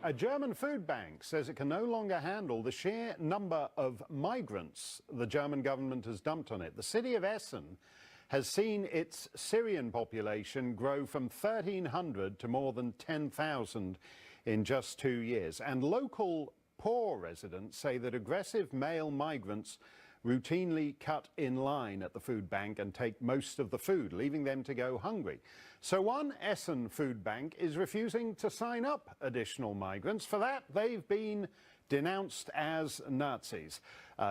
A German food bank says it can no longer handle the sheer number of migrants the German government has dumped on it. The city of Essen has seen its Syrian population grow from 1,300 to more than 10,000 in just 2 years. And local poor residents say that aggressive male migrants routinely cut in line at the food bank and take most of the food, leaving them to go hungry. So one Essen food bank is refusing to sign up additional migrants. For that, they've been denounced as Nazis.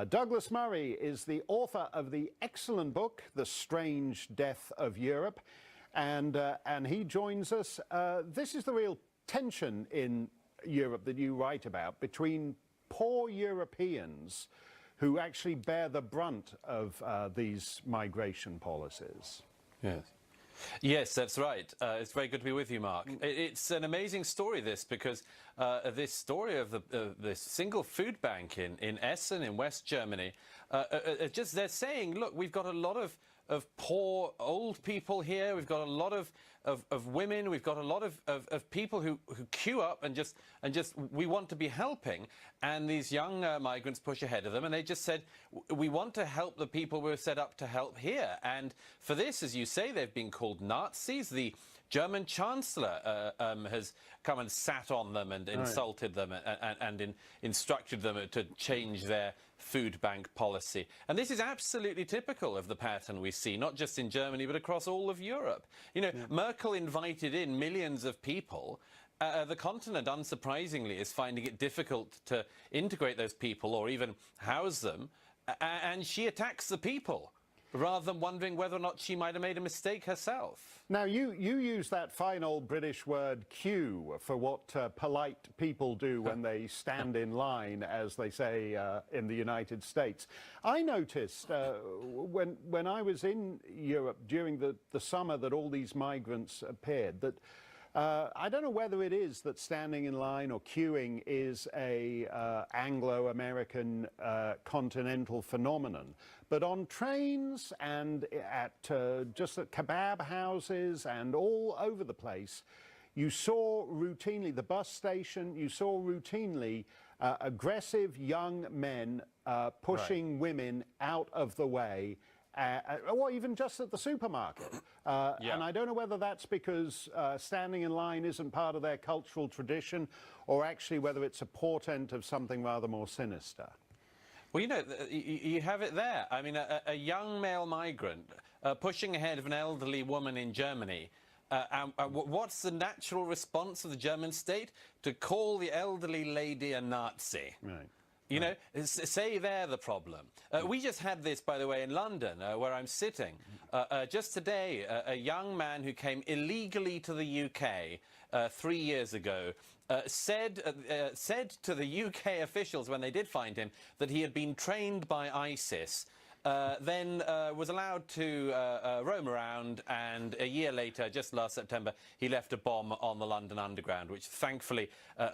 Douglas Murray is the author of the excellent book, The Strange Death of Europe, and he joins us. This is the real tension in Europe that you write about between poor Europeans who actually bear the brunt of these migration policies. Yes. Yes, that's right. It's very good to be with you, Mark. It's an amazing story, this, because this story of this single food bank in Essen, in West Germany, they're saying, look, we've got a lot of poor old people here. We've got a lot of women. We've got a lot of people who queue up and just we want to be helping. And these young migrants push ahead of them, and they just said, we want to help the people we're set up to help here. And for this, as you say, they've been called Nazis. The German Chancellor has come and sat on them and insulted them and instructed them to change their food bank policy. And this is absolutely typical of the pattern we see, not just in Germany, but across all of Europe. You know, Merkel invited in millions of people. The continent, unsurprisingly, is finding it difficult to integrate those people or even house them. And she attacks the people, rather than wondering whether or not she might have made a mistake herself. Now, you use that fine old British word queue for what polite people do when they stand in line, as they say in the United States. I noticed when I was in Europe during the summer that all these migrants appeared, that I don't know whether it is that standing in line or queuing is a Anglo-American continental phenomenon, but on trains and just at kebab houses and all over the place, you saw routinely, the bus station, you saw routinely aggressive young men pushing women out of the way, or even just at the supermarket. And I don't know whether that's because standing in line isn't part of their cultural tradition, or actually whether it's a portent of something rather more sinister. Well, you know, you have it there. I mean, a young male migrant pushing ahead of an elderly woman in Germany. What's the natural response of the German state? To call the elderly lady a Nazi. Right. You know, say they're the problem. We just had this, by the way, in London, where I'm sitting. Just today, a young man who came illegally to the UK 3 years ago said to the UK officials when they did find him that he had been trained by ISIS. Then was allowed to roam around, and a year later, just last September, he left a bomb on the London Underground, which thankfully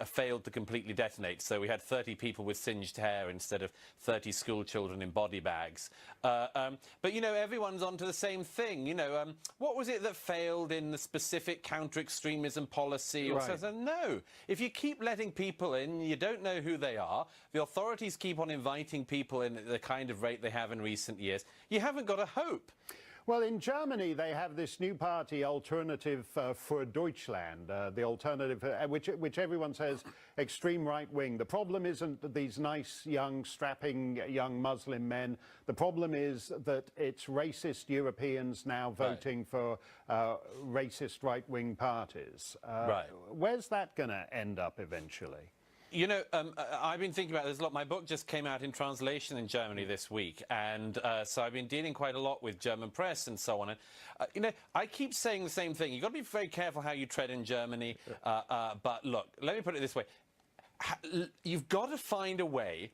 failed to completely detonate. So we had 30 people with singed hair instead of 30 school children in body bags. But, you know, everyone's onto the same thing. You know, what was it that failed in the specific counter-extremism policy? Or Right. so? No. If you keep letting people in, you don't know who they are, the authorities keep on inviting people in at the kind of rate they have in recent years, you haven't got a hope. Well, in Germany, they have this new party, Alternative für Deutschland, the alternative, which everyone says extreme right-wing. The problem isn't these nice, young, strapping young Muslim men. The problem is that it's racist Europeans now voting for racist right-wing parties. Where's that going to end up eventually? You know, I've been thinking about this a lot. My book just came out in translation in Germany this week, and so I've been dealing quite a lot with German press and so on. And, you know, I keep saying the same thing. You've got to be very careful how you tread in Germany. But look, let me put it this way. You've got to find a way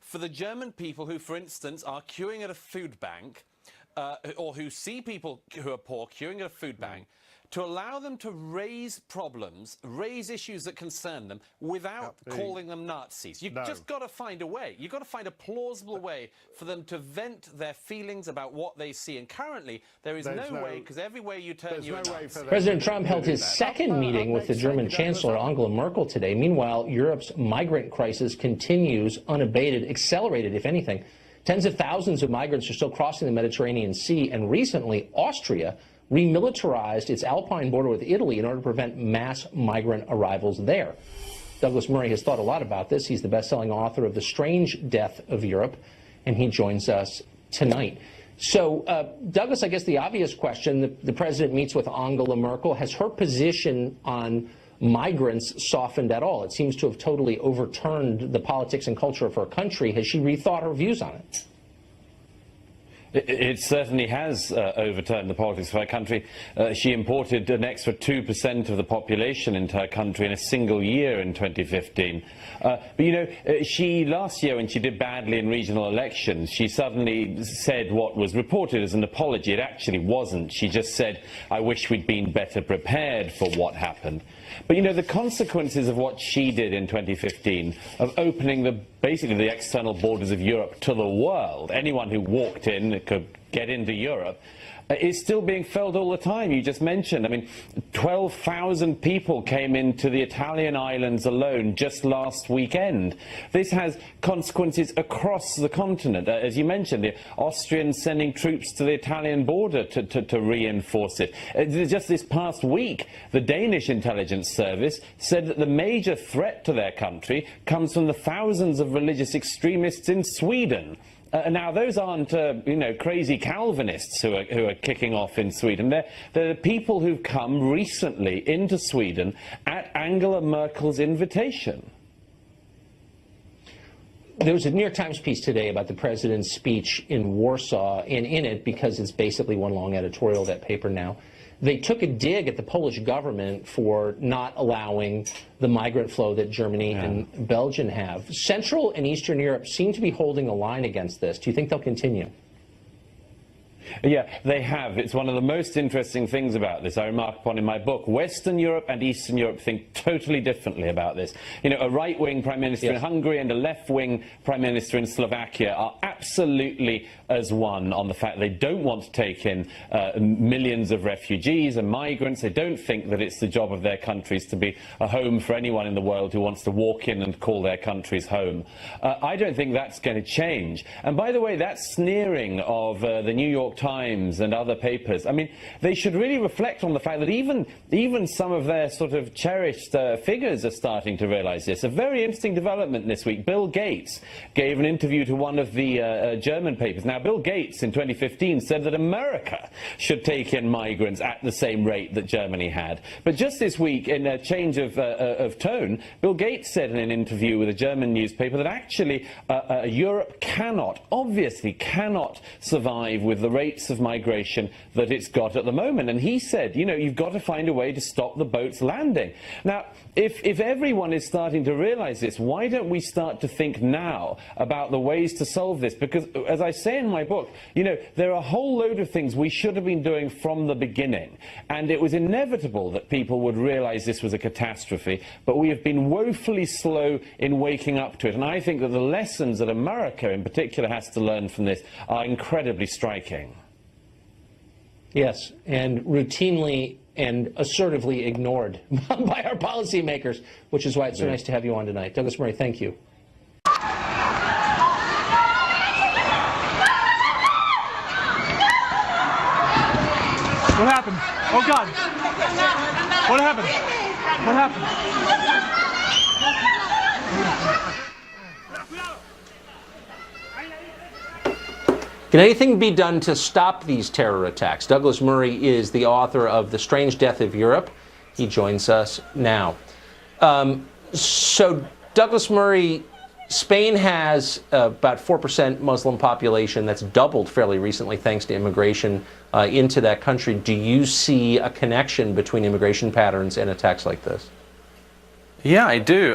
for the German people who, for instance, are queuing at a food bank or who see people who are poor queuing at a food bank, to allow them to raise problems, raise issues that concern them without calling them Nazis. You've just got to find a way. You've got to find a plausible way for them to vent their feelings about what they see. And currently, there is no way, because everywhere you turn, you're a Nazi. President Trump held his second meeting with the German Chancellor Angela Merkel today. Meanwhile, Europe's migrant crisis continues unabated, accelerated, if anything. Tens of thousands of migrants are still crossing the Mediterranean Sea, and recently, Austria remilitarized its Alpine border with Italy in order to prevent mass migrant arrivals there. Douglas Murray has thought a lot about this. He's the best-selling author of The Strange Death of Europe, and he joins us tonight. So, Douglas, I guess the obvious question, the president meets with Angela Merkel. Has her position on migrants softened at all? It seems to have totally overturned the politics and culture of her country. Has she rethought her views on it? It certainly has overturned the politics of her country. She imported an extra 2% of the population into her country in a single year in 2015. But, you know, she last year, when she did badly in regional elections, she suddenly said what was reported as an apology. It actually wasn't. She just said, I wish we'd been better prepared for what happened. But, you know, the consequences of what she did in 2015, of opening basically the external borders of Europe to the world, anyone who walked in could get into Europe, is still being felt all the time. You just mentioned, I mean, 12,000 people came into the Italian islands alone just last weekend. This has consequences across the continent. As you mentioned, the Austrians sending troops to the Italian border to reinforce it. Just this past week, the Danish intelligence service said that the major threat to their country comes from the thousands of religious extremists in Sweden. Now, those aren't, you know, crazy Calvinists who are kicking off in Sweden. They're the people who've come recently into Sweden at Angela Merkel's invitation. There was a New York Times piece today about the president's speech in Warsaw, and in it, because it's basically one long editorial, that paper now, they took a dig at the Polish government for not allowing the migrant flow that Germany and Belgium have. Central and Eastern Europe seem to be holding the line against this. Do you think they'll continue? Yeah, they have. It's one of the most interesting things about this I remark upon in my book. Western Europe and Eastern Europe think totally differently about this. You know, a right-wing Prime Minister in Hungary and a left-wing Prime Minister in Slovakia are absolutely as one on the fact they don't want to take in millions of refugees and migrants. They don't think that it's the job of their countries to be a home for anyone in the world who wants to walk in and call their countries home. I don't think that's going to change. And by the way, that sneering of the New York Times and other papers, I mean, they should really reflect on the fact that even some of their sort of cherished figures are starting to realize this. A very interesting development this week. Bill Gates gave an interview to one of the German papers. Now, Bill Gates in 2015 said that America should take in migrants at the same rate that Germany had. But just this week, in a change of tone, Bill Gates said in an interview with a German newspaper that actually Europe obviously cannot survive with the rates of migration that it's got at the moment. And he said, you know, you've got to find a way to stop the boats landing. Now, if everyone is starting to realize this, why don't we start to think now about the ways to solve this? Because, as I say in my book, you know, there are a whole load of things we should have been doing from the beginning. And it was inevitable that people would realize this was a catastrophe, but we have been woefully slow in waking up to it. And I think that the lessons that America in particular has to learn from this are incredibly striking. Yes, and routinely and assertively ignored by our policymakers, which is why it's so nice to have you on tonight. Douglas Murray, thank you. What happened? Oh, God. What happened? What happened? Can anything be done to stop these terror attacks? Douglas Murray is the author of The Strange Death of Europe. He joins us now. So, Douglas Murray, Spain has about 4% Muslim population. That's doubled fairly recently thanks to immigration into that country. Do you see a connection between immigration patterns and attacks like this? Yeah, I do.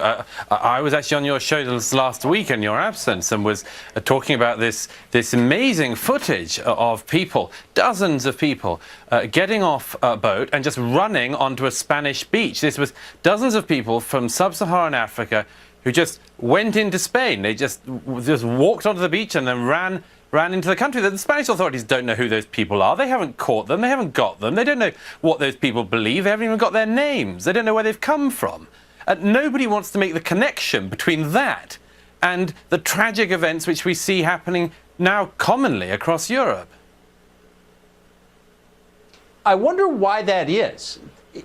I was actually on your show last week in your absence and was talking about this amazing footage of people, dozens of people, getting off a boat and just running onto a Spanish beach. This was dozens of people from sub-Saharan Africa who just went into Spain. They just walked onto the beach and then ran into the country. The Spanish authorities don't know who those people are. They haven't caught them. They haven't got them. They don't know what those people believe. They haven't even got their names. They don't know where they've come from. Nobody wants to make the connection between that and the tragic events which we see happening now commonly across Europe. I wonder why that is.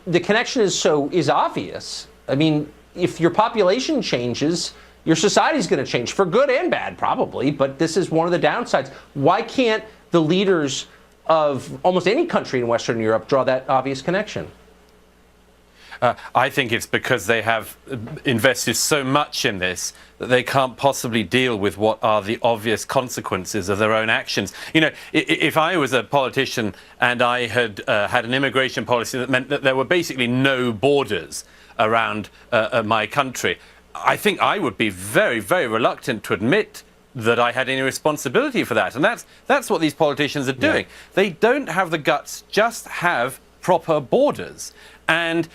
The connection is obvious. I mean, if your population changes, your society's going to change, for good and bad, probably, but this is one of the downsides. Why can't the leaders of almost any country in Western Europe draw that obvious connection? I think it's because they have invested so much in this that they can't possibly deal with what are the obvious consequences of their own actions. You know, if I was a politician and I had had an immigration policy that meant that there were basically no borders around my country, I think I would be very, very reluctant to admit that I had any responsibility for that. And that's what these politicians are doing. Yeah. They don't have the guts, just have proper borders. And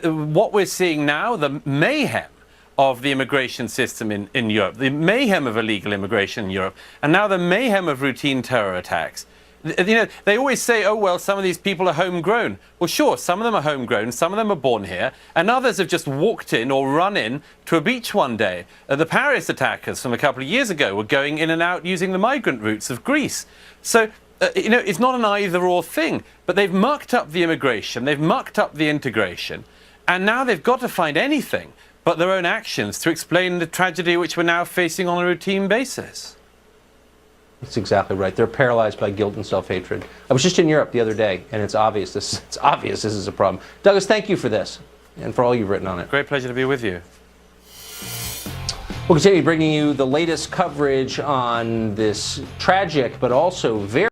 what we're seeing now, the mayhem of the immigration system in Europe, the mayhem of illegal immigration in Europe, and now the mayhem of routine terror attacks. You know, they always say, oh, well, some of these people are homegrown. Well, sure, some of them are homegrown, some of them are born here, and others have just walked in or run in to a beach one day. The Paris attackers from a couple of years ago were going in and out using the migrant routes of Greece. So, you know, it's not an either-or thing, but they've mucked up the immigration, they've mucked up the integration, and now they've got to find anything but their own actions to explain the tragedy which we're now facing on a routine basis. That's exactly right. They're paralyzed by guilt and self-hatred. I was just in Europe the other day, and it's obvious this is a problem. Douglas, thank you for this and for all you've written on it. Great pleasure to be with you. We'll continue bringing you the latest coverage on this tragic but also very